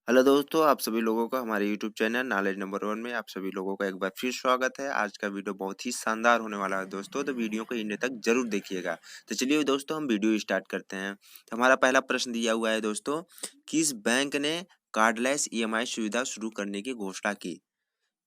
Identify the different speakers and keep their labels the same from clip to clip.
Speaker 1: Hello दोस्तों, आप सभी लोगों का हमारे यूट्यूब चैनल नॉलेज नंबर 1 में आप सभी लोगों का एक बार फिर स्वागत है। आज का वीडियो बहुत ही शानदार होने वाला है दोस्तों, तो वीडियो को एंड तक जरूर देखिएगा। तो चलिए दोस्तों, हम वीडियो स्टार्ट करते हैं। तो हमारा पहला प्रश्न दिया हुआ है दोस्तों, किस बैंक ने कार्डलेस ईएमआई सुविधा शुरू करने की घोषणा की?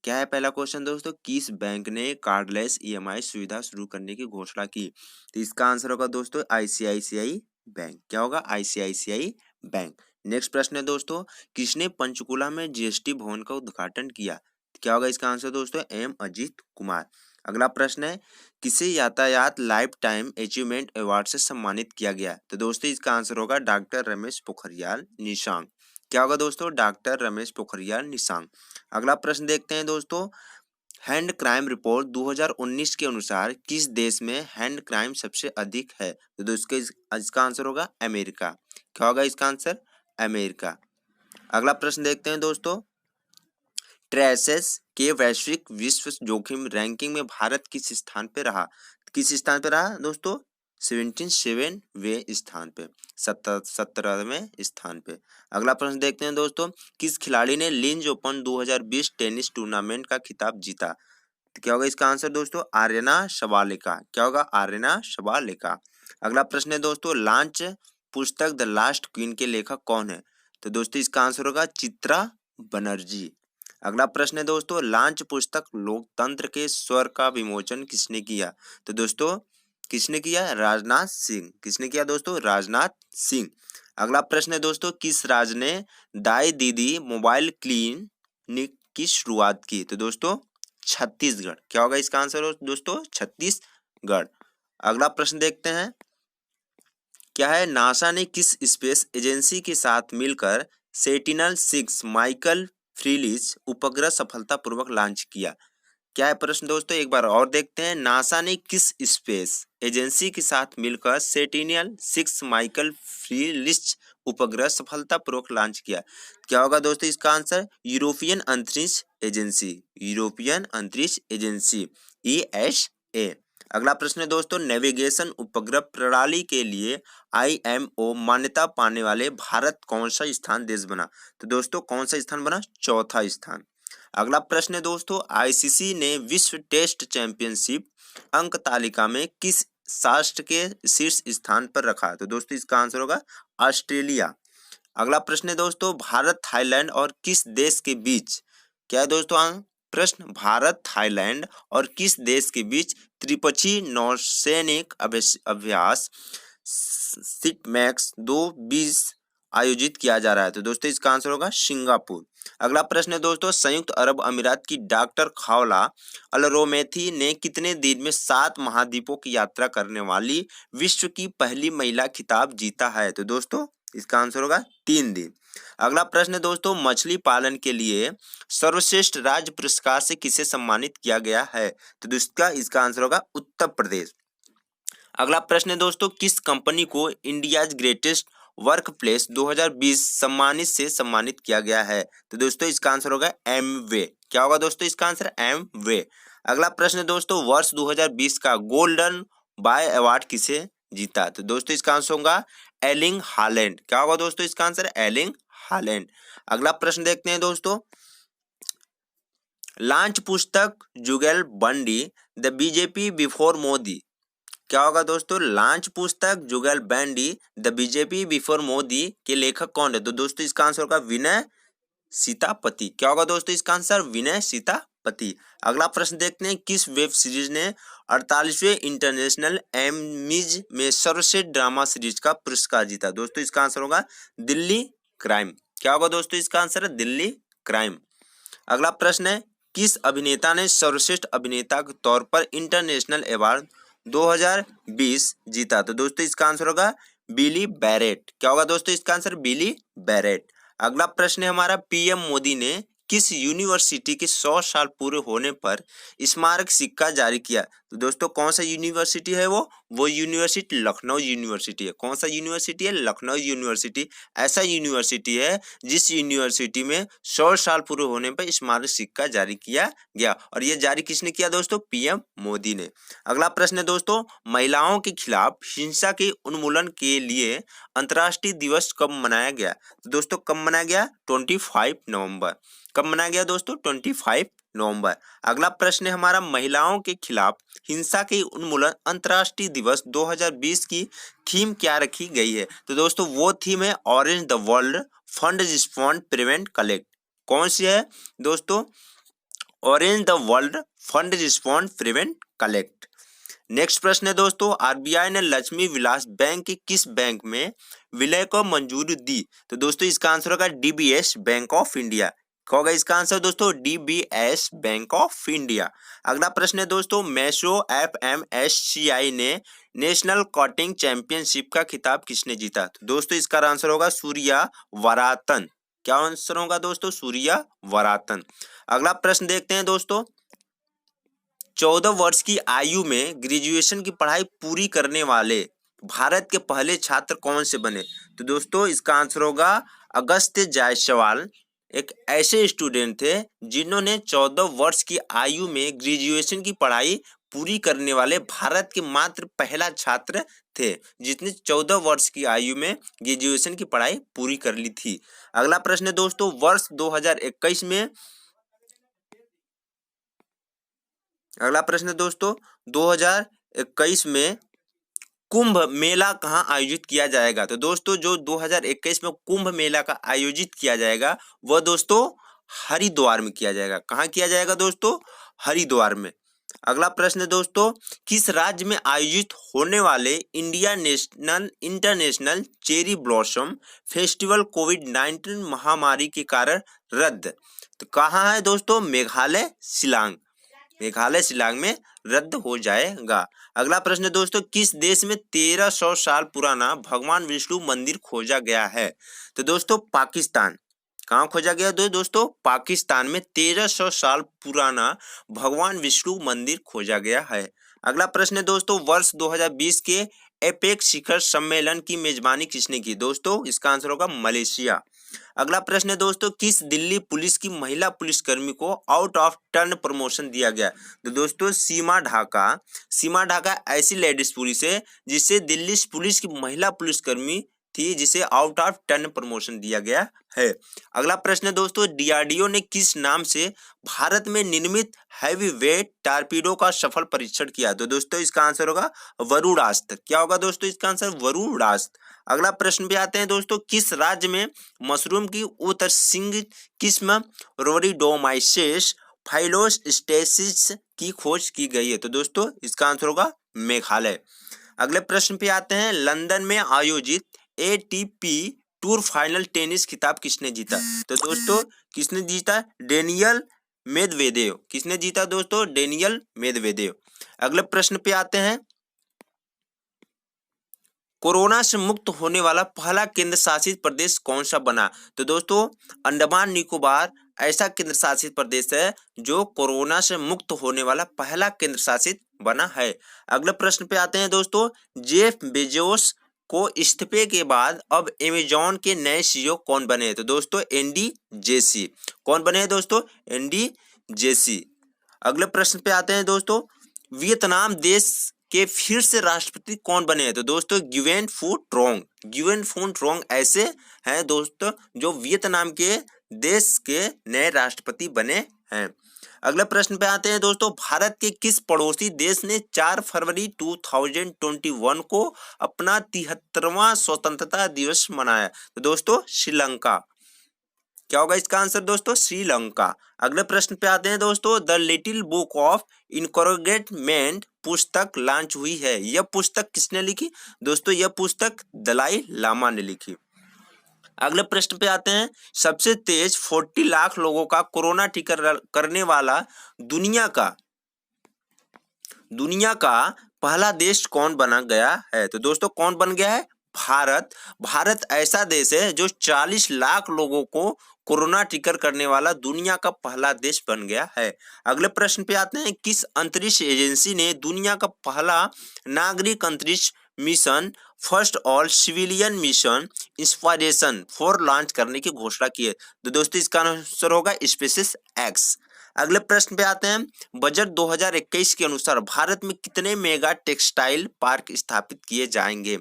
Speaker 1: क्या है पहला क्वेश्चन दोस्तों, किस बैंक ने कार्डलेस ईएमआई सुविधा शुरू करने की घोषणा की? तो इसका आंसर होगा दोस्तों आईसीआईसीआई बैंक। क्या होगा? ICICI bank. नेक्स्ट प्रश्न है दोस्तों, किसने पंचकुला में जीएसटी भवन का उद्घाटन किया? क्या होगा इसका आंसर दोस्तों? एम अजीत कुमार। अगला प्रश्न है, किसे यातायात लाइफ टाइम अचीवमेंट अवार्ड से सम्मानित किया गया? तो दोस्तों इसका आंसर होगा डॉक्टर रमेश पोखरियाल निशंक। क्या होगा दोस्तों? डॉक्टर रमेश पोखरियाल निशंक। अगला प्रश्न देखते हैं दोस्तों, हैंड क्राइम रिपोर्ट 2019 के अनुसार किस देश में हैंड क्राइम सबसे अधिक है? तो दोस्तों इसका आंसर होगा अमेरिका। क्या होगा इसका आंसर? अमेरिका। अगला प्रश्न देखते हैं दोस्तों, ट्रेसेस के वैश्विक विश्व जोखिम रैंकिंग में भारत किस स्थान पे रहा? किस स्थान पे रहा दोस्तों? 77वें स्थान पे, 17वें स्थान पे। अगला प्रश्न देखते हैं दोस्तों, किस खिलाड़ी ने लिंज ओपन 2020 टेनिस टूर्नामेंट का खिताब जीता? तो क्या होगा इसका आंसर दोस्तों? आर्यना शबालेका। क्या होगा? आर्यना शबालेका। अगला प्रश्न है दोस्तों, लॉन्च पुस्तक द लास्ट क्वीन के लेखक कौन है? तो दोस्तों इसका आंसर होगा चित्रा बनर्जी। अगला प्रश्न है दोस्तों, लॉन्च पुस्तक लोकतंत्र के स्वर का विमोचन किसने किया? तो दोस्तों किसने किया? राजनाथ सिंह। किसने किया दोस्तों? राजनाथ सिंह। अगला प्रश्न है दोस्तों, किस राज्य ने दाई दीदी मोबाइल क्लिनिक की शुरुआत की? तो दोस्तों छत्तीसगढ़। क्या होगा इसका आंसर दोस्तों? छत्तीसगढ़। अगला प्रश्न देखते हैं, क्या है, नासा ने किस स्पेस एजेंसी के साथ मिलकर सेंटिनल-6 माइकल फ्रीलिच उपग्रह सफलतापूर्वक लॉन्च किया? क्या है प्रश्न दोस्तों? एक बार और देखते हैं, नासा ने किस स्पेस एजेंसी के साथ मिलकर सेंटिनल-6 माइकल फ्रीलिच उपग्रह सफलतापूर्वक लॉन्च किया? क्या होगा दोस्तों इसका आंसर? यूरोपियन अंतरिक्ष एजेंसी। यूरोपियन अंतरिक्ष एजेंसी, ईएसए। अगला प्रश्न है दोस्तों, नेविगेशन उपग्रह प्रणाली के लिए आईएमओ मान्यता पाने वाले भारत कौन सा स्थान देश बना? तो दोस्तों कौन सा स्थान बना? चौथा स्थान। अगला प्रश्न है दोस्तों, आईसीसी ने विश्व टेस्ट चैंपियनशिप अंक तालिका में किस राष्ट्र के शीर्ष स्थान पर रखा? तो दोस्तों इसका आंसर होगा ऑस्ट्रेलिया। अगला प्रश्न है दोस्तों, भारत थाईलैंड और किस देश के बीच, क्या है दोस्तों प्रश्न, भारत थाईलैंड और किस देश के बीच त्रिपक्षीय नौसैनिक अभ्यास सिटमैक्स 2020 आयोजित किया जा रहा है? तो दोस्तों इसका आंसर होगा सिंगापुर। अगला प्रश्न है दोस्तों, संयुक्त अरब अमीरात की डॉक्टर खावला अलरोमेथी ने कितने दिन में 7 महाद्वीपों की यात्रा करने वाली विश्व की पहली महिला खिताब जीता है? तो दोस्तों इसका आंसर होगा 3 दिन। अगला प्रश्न है दोस्तों, मछली पालन के लिए सर्वश्रेष्ठ राज्य पुरस्कार से किसे सम्मानित किया गया है? तो दोस्तों इसका आंसर होगा उत्तर प्रदेश। अगला प्रश्न है दोस्तों, किस कंपनी को इंडियाज ग्रेटेस्ट वर्क प्लेस 2020 सम्मानित किया गया है? तो दोस्तों इसका आंसर होगा एमवे। क्या होगा दोस्तों इसका आंसर? एमवे। अगला प्रश्न है दोस्तों, वर्ष 2020 का गोल्डन बॉय अवार्ड किसे जीता? तो दोस्तों इसका आंसर होगा एलिंग हालैंड। क्या होगा दोस्तों इसका आंसर? एलिंग हालैंड। अगला प्रश्न देखते हैं दोस्तों, लॉन्च पुस्तक Jugalbandi the BJP before Modi. क्या होगा दोस्तों? लॉन्च पुस्तक Jugalbandi the BJP before Modi के लेखक कौन है? तो दोस्तों इसका आंसर होगा विनय सीतापति। क्या होगा दोस्तों इसका आंसर? विनय सीतापति। अगला प्रश्न देखते हैं, किस वेब सीरीज ने 48वें इंटरनेशनल एमीज में सर्वश्रेष्ठ ड्रामा सीरीज का पुरस्कार जीता? दोस्तों इसका आंसर होगा दिल्ली क्राइम। क्या होगा दोस्तों इसका आंसर? है दिल्ली क्राइम। अगला प्रश्न है, किस अभिनेता ने सर्वश्रेष्ठ अभिनेता के तौर पर इंटरनेशनल अवार्ड 2020 जीता? तो दोस्तों इसका आंसर होगा बिली बैरेट। क्या होगा दोस्तों इसका आंसर? बिली बैरेट। अगला प्रश्न है हमारा, पीएम मोदी ने किस यूनिवर्सिटी के 100 साल पूरे होने पर स्मारक सिक्का जारी किया? तो दोस्तों कौन सा यूनिवर्सिटी है वो? वो यूनिवर्सिटी लखनऊ यूनिवर्सिटी है। कौन सा यूनिवर्सिटी है? लखनऊ यूनिवर्सिटी। ऐसा यूनिवर्सिटी है जिस यूनिवर्सिटी में 100 साल पूरे होने पर स्मारक सिक्का जारी किया गया, और ये जारी किसने किया दोस्तों? पीएम मोदी ने। अगला प्रश्न है दोस्तों, महिलाओं के खिलाफ हिंसा के उन्मूलन के लिए अंतर्राष्ट्रीय दिवस कब मनाया गया? तो दोस्तों कब मनाया गया? 25 नवंबर। कब मनाया गया दोस्तों? 25 नवंबर। अगला प्रश्न है हमारा, महिलाओं के खिलाफ हिंसा के उन्मूलन अंतर्राष्ट्रीय दिवस 2020 की थीम क्या रखी गई है? तो दोस्तों वो थीम है orange the world, fund respond, prevent, collect. कौन सी है दोस्तों? Orange the world, fund respond, prevent, collect. Next प्रश्न है दोस्तों, आरबीआई ने लक्ष्मी विलास बैंक के किस बैंक में विलय को मंजूरी दी? तो दोस्तों इसका आंसर होगा डीबीएस बैंक ऑफ इंडिया। क्या होगा इसका आंसर दोस्तों? DBS bank of India. अगला प्रश्न है दोस्तों, मेसो एफएमएससीआई ने नेशनल कॉटिंग चैंपियनशिप का खिताब किसने जीता? तो दोस्तों इसका आंसर होगा सूर्या वरातन। क्या आंसर होगा दोस्तों? सूर्या वरातन। अगला प्रश्न देखते हैं दोस्तों, 14 वर्ष की आयु में ग्रेजुएशन की पढ़ाई पूरी करने वाले भारत के पहले छात्र कौन से बने? तो दोस्तों इसका आंसर होगा अगस्त्य जायसवाल। एक ऐसे स्टूडेंट थे जिन्होंने 14 वर्ष की आयु में ग्रेजुएशन की पढ़ाई पूरी करने वाले भारत के मात्र पहला छात्र थे जिसने 14 वर्ष की आयु में ग्रेजुएशन की पढ़ाई पूरी कर ली थी। अगला प्रश्न है दोस्तों, वर्ष 2021 में, अगला प्रश्न है दोस्तों, 2021 में कुंभ मेला कहाँ आयोजित किया जाएगा? तो दोस्तों जो 2021 में कुंभ मेला का आयोजित किया जाएगा वह दोस्तों हरिद्वार में किया जाएगा। कहाँ किया जाएगा दोस्तों? हरिद्वार में। अगला प्रश्न है दोस्तों, किस राज्य में आयोजित होने वाले India national international cherry blossom festival कोविड-19 महामारी के कारण रद्द? तो कहाँ है दोस्तों? मेघालय शिलांग। मेघालय शिलांग में रद्द हो जाएगा। अगला प्रश्न दोस्तों, किस देश में 1300 साल पुराना भगवान विष्णु मंदिर खोजा गया है? तो दोस्तों पाकिस्तान। कहाँ खोजा गया दोस्तों? पाकिस्तान में 1300 साल पुराना भगवान विष्णु मंदिर खोजा गया है। अगला प्रश्न है दोस्तों, वर्ष 2020 के एपेक्स शिखर सम्मेलन की मेजबानी किसने की? दोस्तों इसका आंसर होगा मलेशिया। अगला प्रश्न है दोस्तों, किस दिल्ली पुलिस की महिला पुलिसकर्मी को आउट ऑफ टर्न प्रमोशन दिया गया? तो दोस्तों सीमा ढाका। सीमा ढाका ऐसी लेडीज पुलिस है जिसे दिल्ली पुलिस की महिला पुलिसकर्मी थी जिसे आउट ऑफ टर्न प्रमोशन दिया गया है। अगला प्रश्न है दोस्तों, डीआरडीओ ने किस नाम से भारत में निर्मित हैवी वेट टारपीडो का सफल परीक्षण किया? तो दोस्तों इसका आंसर होगा वरुणास्त्र। क्या होगा दोस्तों इसका आंसर? वरुणास्त्र। अगला प्रश्न पे आते हैं दोस्तों, किस राज्य में मशरूम की उत्तरसिंग किस्म रोरिडोमाइसेस फाइलोस्टेसिस की खोज की गई है? तो दोस्तों इसका आंसर होगा मेघालय। अगले प्रश्न पे आते हैं, लंदन में आयोजित एटीपी टूर फाइनल टेनिस खिताब किसने जीता? तो दोस्तों किसने जीता? Daniel Medvedev. किसने जीता दोस्तों? Daniel Medvedev. अगले प्रश्न पे आते हैं, कोरोना से मुक्त होने वाला पहला केंद्र शासित प्रदेश कौन सा बना? तो दोस्तों अंडमान निकोबार ऐसा केंद्र शासित प्रदेश है जो कोरोना से मुक्त होने वाला पहला केंद्र शासित बना है। अगले प्रश्न पे आते हैं दोस्तों, जेफ बेजोस को इस्तीफे के बाद अब अमेजॉन के नए सीईओ कौन बने? तो दोस्तों एंडी जेसी। कौन बने हैं दोस्तों? Andy Jassy. अगले प्रश्न पे आते हैं दोस्तों, वियतनाम देश के फिर से राष्ट्रपति कौन बने हैं? तो दोस्तों ग्युएन फू ट्रोंग। ग्युएन फू ट्रोंग ऐसे हैं दोस्तों जो वियतनाम के देश के नए राष्ट्रपति बने हैं। अगले प्रश्न पे आते हैं दोस्तों, भारत के किस पड़ोसी देश ने 4 फरवरी 2021 को अपना 73वां स्वतंत्रता दिवस मनाया? तो दोस्तों श्रीलंका। क्या होगा इसका आंसर दोस्तों? श्रीलंका। अगले प्रश्न पे आते हैं दोस्तों, द लिटिल बुक ऑफ इनकॉर्गेटमेंट पुस्तक लॉन्च हुई है। यह पुस्तक किसने लिखी? दोस्तों यह पुस्तक दलाई लामा ने लिखी। अगले प्रश्न पे आते हैं, सबसे तेज 40 लाख लोगों का कोरोना टीका करने वाला दुनिया का पहला देश कौन बना गया है? तो दोस्तों कौन बन गया है? भारत। भारत ऐसा देश है जो 40 लाख लोगों को कोरोना टीकाकरण करने वाला दुनिया का पहला देश बन गया है। अगले प्रश्न पे आते हैं, किस अंतरिक्ष एजेंसी ने दुनिया का पहला नागरिक अंतरिक्ष mission first all civilian mission inspiration for launch करने की घोषणा की है? तो दोस्तों इसका आंसर होगा स्पेसिस एक्स। अगले प्रश्न पे आते हैं, बजट 2021 के अनुसार भारत में कितने मेगा टेक्सटाइल पार्क स्थापित किए जाएंगे?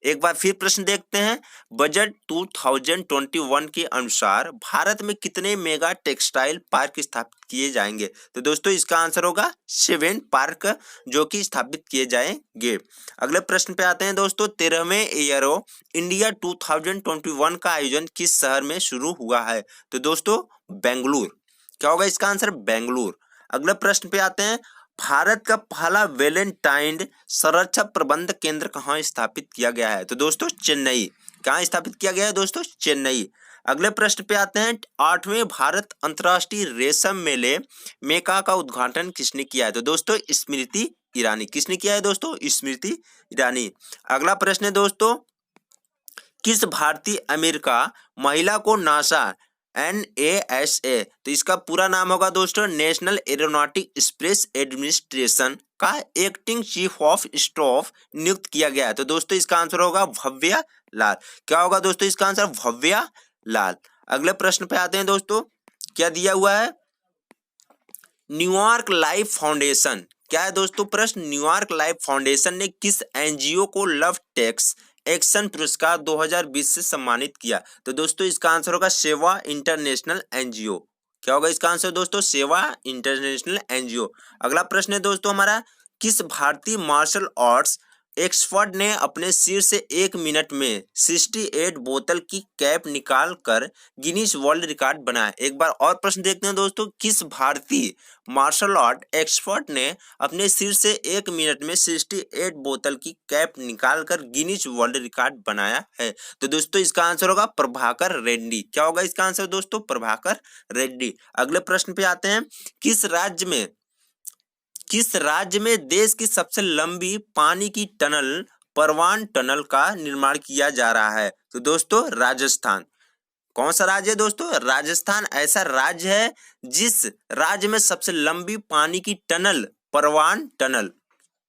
Speaker 1: एक बार फिर प्रश्न देखते हैं, बजट 2021 के अनुसार भारत में कितने मेगा टेक्सटाइल पार्क स्थापित किए जाएंगे? तो दोस्तों इसका आंसर होगा 7 पार्क जो कि स्थापित किए जाएंगे। अगले प्रश्न पे आते हैं दोस्तों, 13वें एयरो इंडिया 2021 का आयोजन किस शहर में शुरू हुआ है? तो दोस्तों बेंगलुरु। क्या होगा इसका आंसर? बेंगलुरु। अगले प्रश्न पे आते हैं, भारत का पहला वैलेंटाइन संरक्षण प्रबंध केंद्र कहाँ स्थापित किया गया है? तो दोस्तों चेन्नई। कहाँ स्थापित किया गया है दोस्तों? चेन्नई। अगले प्रश्न पे आते हैं, 8वें भारत अंतर्राष्ट्रीय रेशम मेले मेका का उद्घाटन किसने किया है? तो दोस्तों स्मृति ईरानी। किसने किया है दोस्तों? स्मृति ईरानी। अगला प्रश्न है दोस्तों, किस भारतीय अमेरिका महिला को नासा NASA, तो इसका पूरा नाम होगा दोस्तों नेशनल एरोनॉटिक स्पेस एडमिनिस्ट्रेशन का एक्टिंग चीफ ऑफ स्टाफ नियुक्त किया गया है? तो दोस्तों इसका आंसर होगा भव्या लाल। क्या होगा दोस्तों इसका आंसर? भव्या लाल। अगले प्रश्न पे आते हैं दोस्तों, क्या दिया हुआ है? New York life foundation. क्या है दोस्तों प्रश्न? न्यूयॉर्क लाइफ फाउंडेशन ने किस एनजीओ को लव टेक्स एक्शन पुरस्कार 2020 से सम्मानित किया? तो दोस्तों इसका आंसर होगा सेवा इंटरनेशनल एनजीओ। क्या होगा इसका आंसर दोस्तों? सेवा इंटरनेशनल एनजीओ। अगला प्रश्न है दोस्तों हमारा, किस भारतीय मार्शल आर्ट्स एक्सपर्ट ने अपने सिर से 1 मिनट में 68 बोतल की कैप निकाल कर गिनीज वर्ल्ड रिकॉर्ड बनाया? एक बार और प्रश्न देखते हैं दोस्तों, किस भारतीय मार्शल आर्ट एक्सपर्ट ने अपने सिर से 1 मिनट में 68 बोतल की कैप निकाल कर गिनीज वर्ल्ड रिकॉर्ड बनाया है? तो दोस्तों इसका आंसर होगा प्रभाकर रेड्डी। क्या होगा इसका आंसर दोस्तों? प्रभाकर रेड्डी। अगले प्रश्न पे आते हैं, किस राज्य में देश की सबसे लंबी पानी की टनल परवान टनल का निर्माण किया जा रहा है? तो दोस्तों राजस्थान। कौन सा राज्य है दोस्तों? राजस्थान ऐसा राज्य है जिस राज्य में सबसे लंबी पानी की टनल परवान टनल,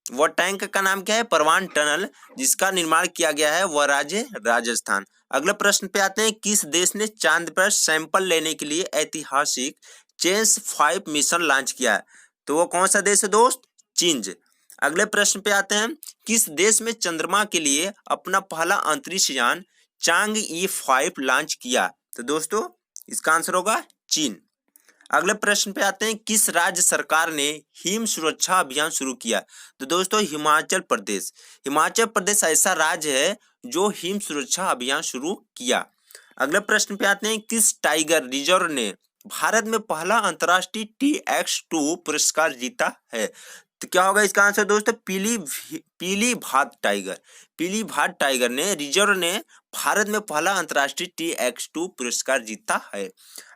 Speaker 1: वह टैंक का नाम क्या है? परवान टनल, जिसका निर्माण किया गया है वह राज्य राजस्थान। अगले प्रश्न पे आते हैं, किस देश ने चांद पर सैंपल लेने के लिए ऐतिहासिक चेंस 5 मिशन लॉन्च किया है? तो वो कौन सा देश है दोस्त? चीन। अगले प्रश्न पे आते हैं, किस देश में चंद्रमा के लिए अपना पहला अंतरिक्ष यान चांगई 5 लॉन्च किया? तो दोस्तों इसका आंसर होगा चीन। अगले प्रश्न पे आते हैं, किस राज्य सरकार ने हिम सुरक्षा अभियान शुरू किया? तो दोस्तों हिमाचल प्रदेश। हिमाचल प्रदेश ऐसा राज्य है जो हिम सुरक्षा अभियान शुरू किया। अगले प्रश्न पे आते हैं, किस टाइगर रिजर्व ने भारत में पहला अंतर्राष्ट्रीय TX2 पुरस्कार जीता है? तो क्या होगा इसका आंसर दोस्तों? पीलीभात टाइगर। पीलीभात टाइगर ने रिजर्व ने भारत में पहला अंतर्राष्ट्रीय TX2 पुरस्कार जीता है।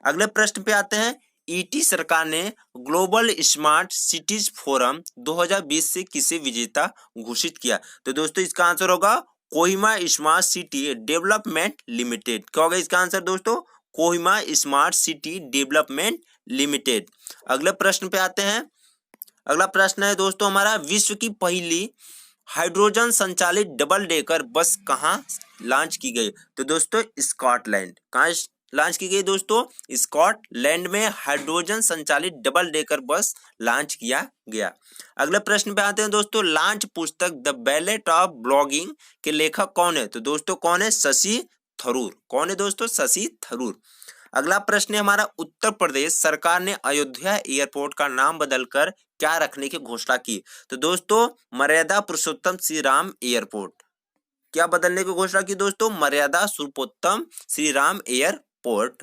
Speaker 1: अगले प्रश्न पे आते हैं, ईटी सरकार ने ग्लोबल स्मार्ट सिटीज फोरम 2020 से किसे विजेता घोषित किया? तो दोस्तों इसका आंसर होगा Kohima smart city development limited. क्या होगा इसका आंसर दोस्तों? Kohima smart city development limited. अगले प्रश्न पे आते हैं, अगला प्रश्न है दोस्तों हमारा, विश्व की पहली हाइड्रोजन संचालित डबल डेकर बस कहाँ लॉन्च की गई? तो दोस्तों स्कॉटलैंड। कहाँ लॉन्च की गई दोस्तों? स्कॉटलैंड में हाइड्रोजन संचालित डबल डेकर बस लॉन्च किया गया। अगले प्रश्न पे आते हैं दोस्तों, लॉन्च पुस्तक द बैलेट ऑफ ब्लॉगिंग के लेखक कौन है? तो दोस्तों कौन है? शशि थरूर। कौन है दोस्तों? शशि थरूर। अगला प्रश्न है हमारा, उत्तर प्रदेश सरकार ने अयोध्या एयरपोर्ट का नाम बदलकर क्या रखने की घोषणा की? तो दोस्तों मर्यादा पुरुषोत्तम श्री राम एयरपोर्ट। क्या बदलने की घोषणा की दोस्तों? मर्यादा पुरुषोत्तम श्री राम एयरपोर्ट।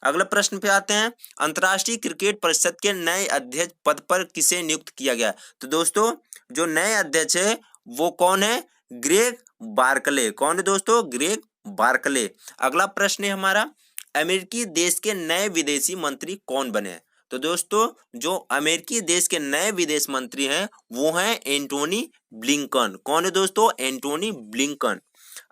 Speaker 1: अगले प्रश्न पे आते हैं, अंतर्राष्ट्रीय क्रिकेट परिषद के नए अध्यक्ष पद पर किसे नियुक्त किया गया? तो दोस्तों जो नए अध्यक्ष है वो कौन है? Greg Barclay. कौन है दोस्तों? Greg Barclay. अगला प्रश्न है हमारा, अमेरिकी देश के नए विदेशी मंत्री कौन बने? तो दोस्तों जो अमेरिकी देश के नए विदेश मंत्री हैं वो हैं एंटोनी ब्लिंकन। कौन है दोस्तों? Antony Blinken.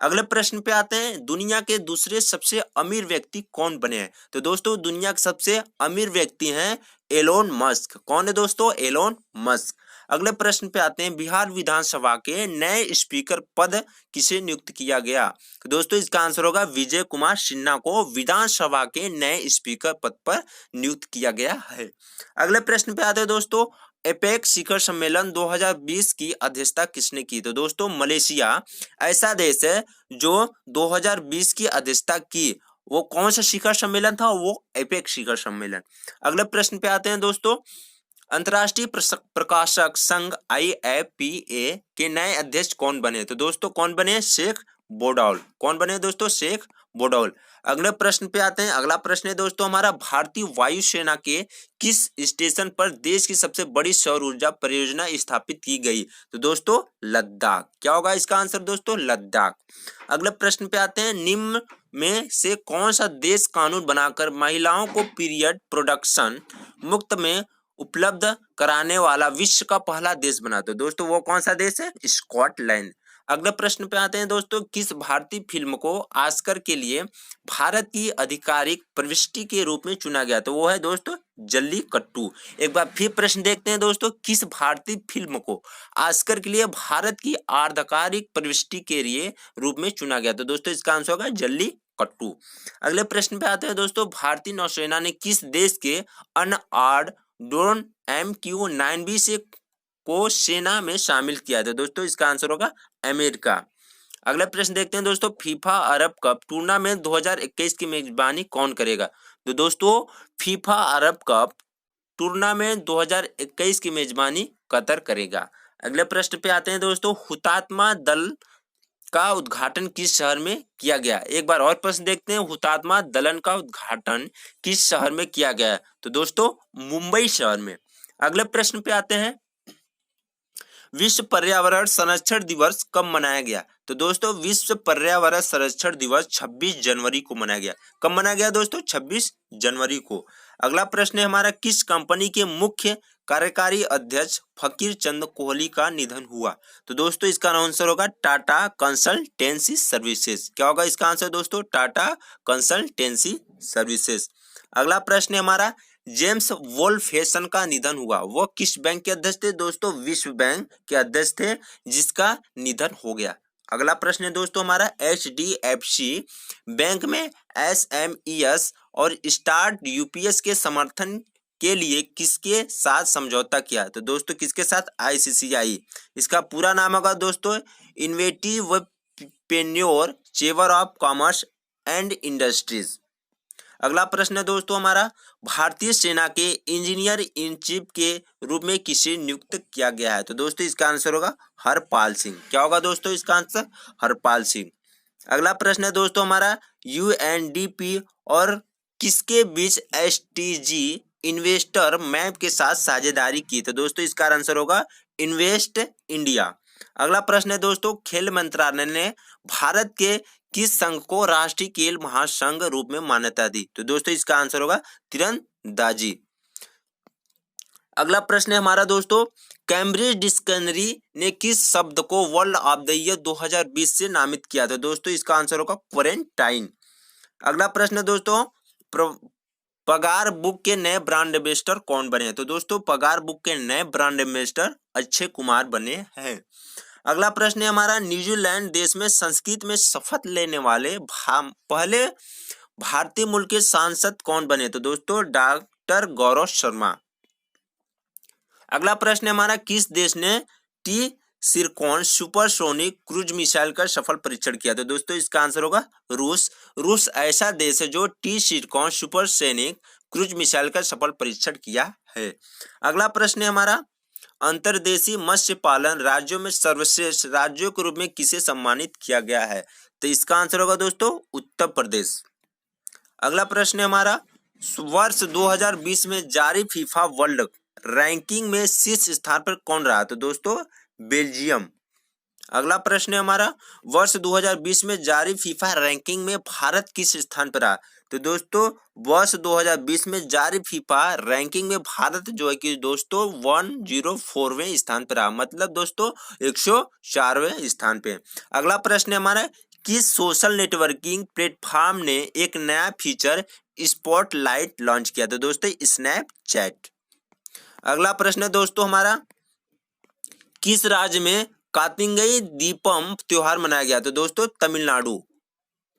Speaker 1: अगले प्रश्न पे आते हैं, दुनिया के दूसरे सबसे अमीर व्यक्ति कौन बने हैं? तो दोस्तों दुनिया के सबसे अमीर व्यक्ति हैं एलोन मस्क। कौन है दोस्तों? Elon Musk. अगले प्रश्न पे आते हैं, बिहार विधानसभा के नए स्पीकर पद किसे नियुक्त किया गया? तो दोस्तों इसका आंसर होगा विजय कुमार सिन्हा को विधानसभा के नए स्पीकर पद पर नियुक्त किया गया है। अगले प्रश्न पे आते हैं दोस्तों, एपेक शिखर सम्मेलन 2020 की अध्यक्षता किसने की? तो दोस्तों मलेशिया ऐसा देश है जो 2020 की अध्यक्षता की। वो कौन सा शिखर सम्मेलन था? वो एपेक शिखर सम्मेलन। अगले प्रश्न पे आते हैं दोस्तों, अंतर्राष्ट्रीय प्रकाशक संघ IFPA के नए अध्यक्ष कौन बने? तो दोस्तों कौन बने? शेख बोडौल। कौन बने दोस्तों? शेख बोडौल। अगले प्रश्न पे आते हैं, अगला प्रश्न है दोस्तों हमारा, भारतीय वायुसेना के किस स्टेशन पर देश की सबसे बड़ी सौर ऊर्जा परियोजना स्थापित की गई? तो दोस्तों लद्दाख। क्या होगा इसका आंसर दोस्तों? लद्दाख। अगले प्रश्न पे आते हैं, निम्न में से कौन सा देश कानून बनाकर महिलाओं को पीरियड प्रोडक्शन मुक्त में उपलब्ध कराने वाला विश्व का पहला देश बना? तो दोस्तों वो कौन सा देश है? स्कॉटलैंड। अगले प्रश्न पे आते हैं दोस्तों, किस भारतीय फिल्म को ऑस्कर के लिए भारत की आधिकारिक प्रविष्टि के रूप में चुना गया? तो वो है दोस्तों जल्लीकट्टू। एक बार फिर प्रश्न देखते हैं दोस्तों, किस भारतीय फिल्म को ऑस्कर के लिए भारत की आधिकारिक प्रविष्टि के लिए रूप में चुना गया? तो दोस्तों इसका आंसर होगा जल्लीकट्टू। अगले प्रश्न पे आते हैं दोस्तों, भारतीय नौसेना ने किस देश के अनआर्म्ड ड्रोन MQ-9B से को सेना में शामिल किया था? दोस्तों इसका आंसर होगा अमेरिका। अगला प्रश्न देखते हैं दोस्तों, फीफा अरब कप टूर्नामेंट 2021 की मेजबानी कौन करेगा? तो दोस्तों फीफा अरब कप टूर्नामेंट 2021 की मेजबानी कतर करेगा। अगले प्रश्न पे आते हैं दोस्तों, हुतात्मा दल का उद्घाटन किस शहर में किया गया? एक बार और प्रश्न देखते हैं, हुतात्मा दलन का उद्घाटन किस शहर में किया गया? तो दोस्तों मुंबई शहर में। अगले प्रश्न पे आते हैं, विश्व पर्यावरण संरक्षण दिवस कब मनाया गया? तो दोस्तों विश्व पर्यावरण संरक्षण दिवस 26 जनवरी को मनाया गया। कब मनाया गया दोस्तों? 26 जनवरी को। अगला प्रश्न है हमारा, किस कंपनी के मुख्य कार्यकारी अध्यक्ष फकीर चंद कोहली का निधन हुआ? तो दोस्तों इसका आंसर होगा टाटा कंसल्टेंसी सर्विसेज। क्या होगा इसका आंसर दोस्तों? Tata consultancy services. अगला प्रश्न है हमारा, जेम्स वोल्फेसन का निधन हुआ, वो किस बैंक के अध्यक्ष थे? दोस्तों विश्व बैंक के अध्यक्ष थे, जिसका निधन हो गया। अगला प्रश्न है दोस्तों हमारा, HDFC बैंक में SMES और स्टार्ट UPS के समर्थन के लिए किसके साथ समझौता किया? तो दोस्तों किसके साथ? ICCI। इसका पूरा नाम होगा दोस्तों इन्वेटिवपेन्योर chamber of commerce and industries. अगला प्रश्न है दोस्तों हमारा, भारतीय सेना के इंजीनियर इन चीफ के रूप में किसे नियुक्त किया गया है? तो दोस्तों इसका आंसर होगा हरपाल सिंह। क्या होगा दोस्तों इसका आंसर? हरपाल सिंह। अगला प्रश्न है दोस्तों हमारा, UNDP और किसके बीच SDG इन्वेस्टर मैप के साथ साझेदारी की? तो दोस्तों इसका आंसर होगा इन्वेस्ट इंडिया। अगला प्रश्न है दोस्तों, खेल मंत्रालय ने भारत के किस संघ को राष्ट्रीय खेल महासंघ रूप में मान्यता दी? तो दोस्तों इसका आंसर होगा तीरंदाजी। अगला प्रश्न है हमारा दोस्तों, कैम्ब्रिज डिक्शनरी ने किस शब्द को वर्ल्ड ऑफ द ईयर 2020 से नामित किया? था दोस्तों इसका आंसर होगा क्वारंटाइन। अगला प्रश्न है दोस्तों, पगार बुक के नए ब्रांड एम्बेसडर कौन बने हैं? तो दोस्तों पगार बुक के नए ब्रांड एम्बेसडर अक्षय कुमार बने हैं। अगला प्रश्न है हमारा, न्यूजीलैंड देश में संस्कृत में शपथ लेने वाले पहले भारतीय मूल के सांसद कौन बने? तो दोस्तों डॉक्टर गौरव शर्मा। अगला प्रश्न है हमारा, किस देश ने टी सिरकॉन सुपरसोनिक क्रूज मिसाइल का सफल परीक्षण किया? तो दोस्तों इसका आंसर होगा रूस। रूस ऐसा देश है जो टी सिरकॉन सुपरसोनिक क्रूज मिसाइल का सफल परीक्षण किया है। अगला प्रश्न है हमारा, अंतर्देशीय मत्स्य पालन राज्यों में सर्वश्रेष्ठ राज्यों के रूप में किसे सम्मानित किया गया है? तो इसका आंसर होगा दोस्तों उत्तर प्रदेश। अगला प्रश्न है हमारा, वर्ष 2020 में जारी फीफा वर्ल्ड रैंकिंग में शीर्ष स्थान पर कौन रहा? तो दोस्तों बेल्जियम। अगला प्रश्न है हमारा, वर्ष 2020 में जारी फीफा रैंकिंग में भारत किस स्थान पर रहा? तो दोस्तों वर्ष 2020 में जारी फीफा रैंकिंग में भारत जो है कि दोस्तों 104वें स्थान पर रहा, मतलब दोस्तों 104वें स्थान पे। अगला प्रश्न है हमारा, किस सोशल नेटवर्किंग प्लेटफॉर्म ने एक नया फीचर स्पॉटलाइट लॉन्च किया? तो दोस्तों स्नैपचैट। अगला प्रश्न है दोस्तों हमारा, किस राज्य में कार्तिकेय दीपम त्योहार मनाया गया? तो दोस्तों तमिलनाडु।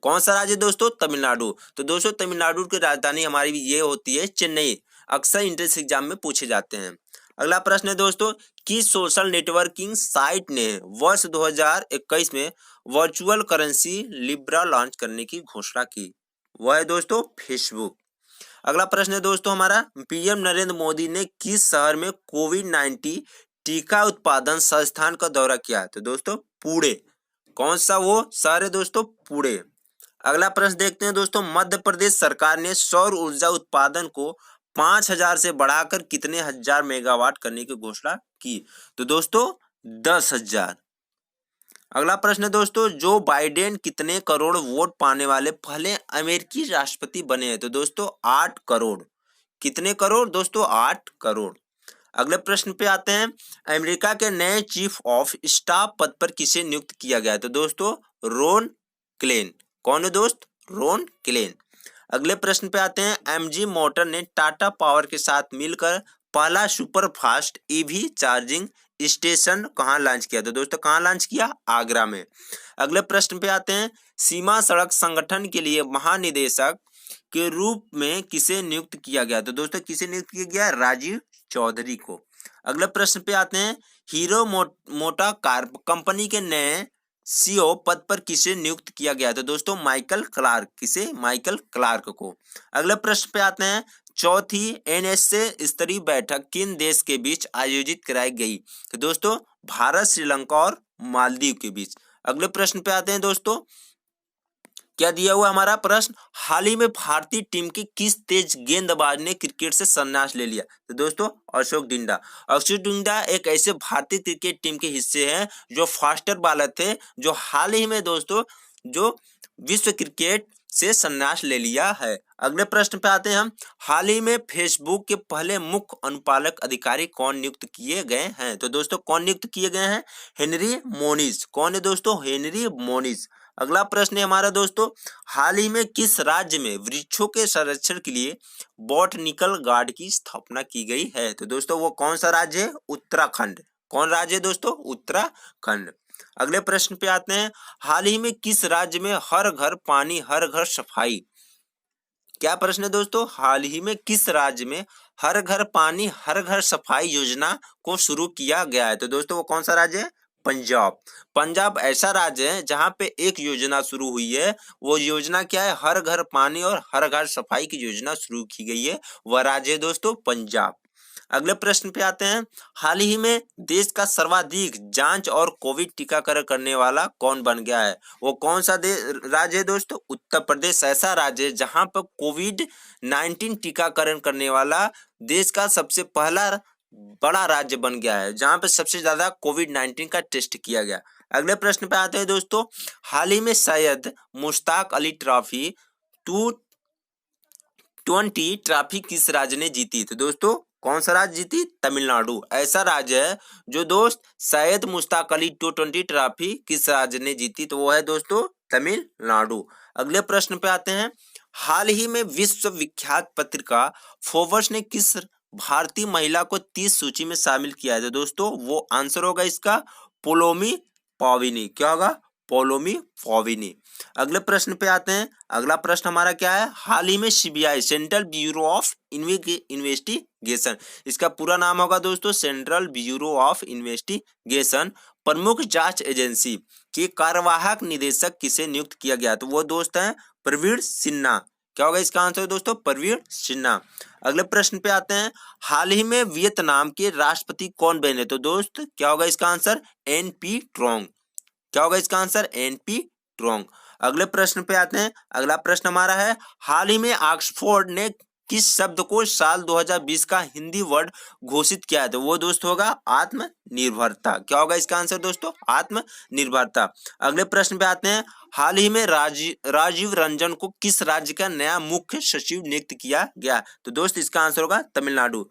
Speaker 1: कौन सा राज्य दोस्तों? तमिलनाडु। तो दोस्तों तमिलनाडु की राजधानी हमारी ये होती है चेन्नई। अक्सर एंट्रेंस एग्जाम में पूछे जाते हैं। अगला प्रश्न है दोस्तों, किस सोशल नेटवर्किंग साइट ने वर्ष 2021 में वर्चुअल करेंसी लिब्रा लॉन्च करने की घोषणा की? वह है दोस्तों फेसबुक। अगला प्रश्न है दोस्तों हमारा, पीएम नरेंद्र मोदी ने किस शहर में कोविड-19 टीका उत्पादन संस्थान का दौरा किया? तो दोस्तों पुणे। कौन सा वो शहर है दोस्तों? पुणे। अगला प्रश्न देखते हैं दोस्तों, मध्य प्रदेश सरकार ने सौर ऊर्जा उत्पादन को 5,000 से बढ़ाकर कितने हजार मेगावाट करने की घोषणा की? तो दोस्तों 10,000। अगला प्रश्न है दोस्तों, जो बाइडेन कितने करोड़ वोट पाने वाले पहले अमेरिकी राष्ट्रपति बने हैं? तो दोस्तों 8 करोड़। कितने करोड़ दोस्तों? 8 करोड़। अगले प्रश्न पे आते हैं, अमेरिका के नए चीफ ऑफ स्टाफ पद पर किसे नियुक्त किया गया? तो दोस्तों रोन क्लेन। कौन है दोस्त? रोन क्लेन। अगले प्रश्न पे आते हैं, एमजी मोटर ने टाटा पावर के साथ मिलकर पहला super fast EV charging station कहाँ लॉन्च किया? तो दोस्तों कहाँ लॉन्च किया? आगरा में। अगले प्रश्न पे आते हैं, सीमा सड़क संगठन के लिए महानिदेशक के रूप में किसे नियुक्त किया गया? तो दोस्तों किसे नियुक्त किया गया? राजीव चौधरी को। अगले प्रश्न पे आते हैं, हीरो मोटा कार कंपनी के नए सीईओ पद पर किसे नियुक्त किया गया? तो दोस्तों माइकल क्लार्क। किसे? माइकल क्लार्क को। अगले प्रश्न पे आते हैं, चौथी एनएसए स्तरीय बैठक किन देश के बीच आयोजित कराई गई? तो दोस्तों भारत, श्रीलंका और मालदीव के बीच। अगले प्रश्न पे आते हैं दोस्तों, क्या दिया हुआ हमारा प्रश्न, हाल ही में भारतीय टीम के किस तेज गेंदबाज ने क्रिकेट से संन्यास ले लिया? तो दोस्तों अशोक डिंडा। अशोक डिंडा एक ऐसे भारतीय क्रिकेट टीम के हिस्से हैं जो फास्टर बॉलर थे, जो हाल ही में दोस्तों जो विश्व क्रिकेट से संन्यास ले लिया है। अगले प्रश्न पे आते हैं हम, हाल ही में फेसबुक के पहले मुख्य अनुपालक अधिकारी कौन नियुक्त किए गए हैं? तो दोस्तों कौन नियुक्त किए गए हैं? हेनरी मोनिज। कौन है दोस्तों? हेनरी मोनिज। अगला प्रश्न है हमारा दोस्तों, हाल ही में किस राज्य में वृक्षों के संरक्षण के लिए बॉटनिकल गार्ड की स्थापना की गई है? तो दोस्तों वो कौन सा राज्य है? उत्तराखंड। कौन राज्य है दोस्तों? उत्तराखंड। अगले प्रश्न पे आते हैं, हाल ही में किस राज्य में हर घर पानी हर घर सफाई? क्या प्रश्न है दोस्तों? हाल ही में किस राज्य में हर घर पानी हर घर सफाई योजना को शुरू किया गया है? तो दोस्तों वो कौन सा राज्य है? पंजाब। पंजाब ऐसा राज्य है जहां पे एक योजना शुरू हुई है। वो योजना क्या है? हर घर पानी और हर घर सफाई की योजना शुरू की गई है। वह राज्य है दोस्तों पंजाब। अगले प्रश्न पे आते हैं, हाल ही में देश का सर्वाधिक जांच और कोविड टीकाकरण करने वाला कौन बन गया है? वो कौन सा राज्य है दोस्तों? उत्तर प्रदेश ऐसा राज्य है जहां पर कोविड-19 टीकाकरण करने वाला देश का सबसे पहला बड़ा राज्य बन गया है, जहां पर सबसे ज्यादा कोविड-19 का टेस्ट किया गया। अगले प्रश्न पे आते हैं दोस्तों, हाल ही में सैयद मुश्ताक अली ट्रॉफी 220 ट्रॉफी किस राज्य ने जीती? तो दोस्तों कौन सा राज्य जीती? तमिलनाडु ऐसा राज्य है जो दोस्त सैयद मुश्ताक अली 220 ट्रॉफी किस राज्य ने जीती? तो वो है दोस्तों तमिलनाडु। अगले प्रश्न पे आते हैं, हाल ही में विश्व विख्यात पत्रिका फोर्ब्स ने किस भारतीय महिला को 30 सूची में शामिल किया है? तो दोस्तों वो आंसर होगा इसका पोलोमी पाविनी। क्या होगा? पोलोमी पाविनी। अगले प्रश्न पे आते हैं, अगला प्रश्न हमारा क्या है, हाल ही में CBI central bureau of investigation, इसका पूरा नाम होगा दोस्तों सेंट्रल ब्यूरो ऑफ इन्वेस्टिगेशन, प्रमुख जांच एजेंसी के कार्यवाहक निदेशक किसे नियुक्त किया गया? तो वो दोस्त है प्रवीण सिन्हा। क्या होगा इसका आंसर दोस्तों? प्रवीण सिन्हा। अगले प्रश्न पे आते हैं, हाल ही में वियतनाम के राष्ट्रपति कौन बने? तो दोस्त क्या होगा इसका आंसर? एनपी ट्रोंग। क्या होगा इसका आंसर? एनपी ट्रोंग। अगले प्रश्न पे आते हैं, अगला प्रश्न हमारा है, हाल ही में ऑक्सफोर्ड ने किस शब्द को साल 2020 का हिंदी वर्ड घोषित किया है? तो वो दोस्त होगा आत्मनिर्भरता। क्या होगा इसका आंसर दोस्तों? आत्मनिर्भरता। अगले प्रश्न पे आते हैं, हाल ही में राजीव रंजन को किस राज्य का नया मुख्य सचिव नियुक्त किया गया? तो दोस्त इसका आंसर होगा तमिलनाडु।